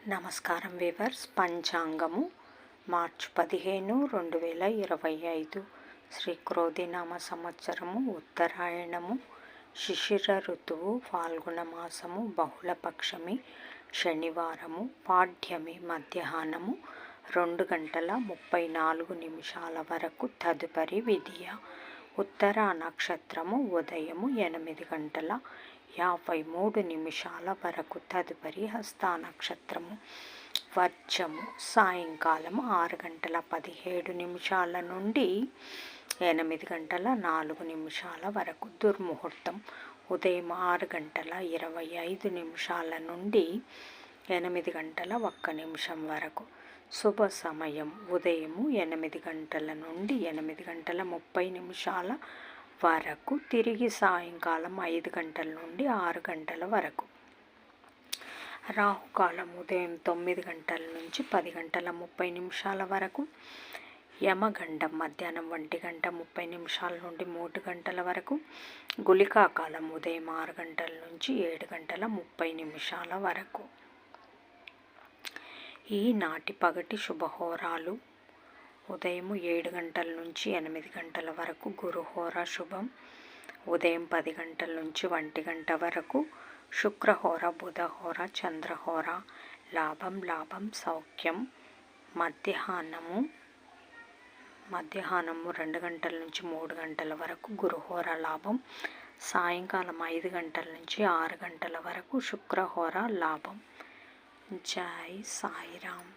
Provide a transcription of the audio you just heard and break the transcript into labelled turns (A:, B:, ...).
A: నమస్కారం వీవర్స్. పంచాంగము మార్చి 15, 2025 శ్రీ క్రోధినామ సంవత్సరము, ఉత్తరాయణము, శిశిర ఋతువు, ఫాల్గుణ మాసము, బహుళపక్షమి, శనివారము, పాడ్యమి మధ్యాహ్నము 2:34 వరకు, తదుపరి విధియ. ఉత్తర నక్షత్రము ఉదయము 8:53 వరకు, తదుపరి హస్త నక్షత్రము. వర్జము సాయంకాలం 6:17 నుండి 8:04 వరకు. దుర్ముహూర్తం ఉదయం 6:25 నుండి 8:01 వరకు. శుభ సమయం ఉదయం 8 గంటల నుండి 8:30 వరకు, తిరిగి సాయంకాలం 5 గంటల నుండి 6 గంటల వరకు. రాహుకాలం ఉదయం 9 గంటల నుంచి 10:30 వరకు. యమగండం మధ్యాహ్నం 1:30 నుండి 3 గంటల వరకు. గుళికాకాలం ఉదయం 6 గంటల నుంచి 7:30 వరకు. ఈనాటి పగటి శుభహోరాలు ఉదయం 7 గంటల నుంచి 8 గంటల వరకు. గురుహోర శుభం ఉదయం 10 గంటల నుంచి 1 గంట వరకు. శుక్రహోర, బుధహోర, చంద్రహోర. లాభం సౌఖ్యం. మధ్యాహ్నము 2 గంటల నుంచి 3 గంటల వరకు. గురుహోర లాభం. సాయంకాలం 5 గంటల నుంచి 6 గంటల వరకు. శుక్రహోర లాభం. జై సాయిరామ్.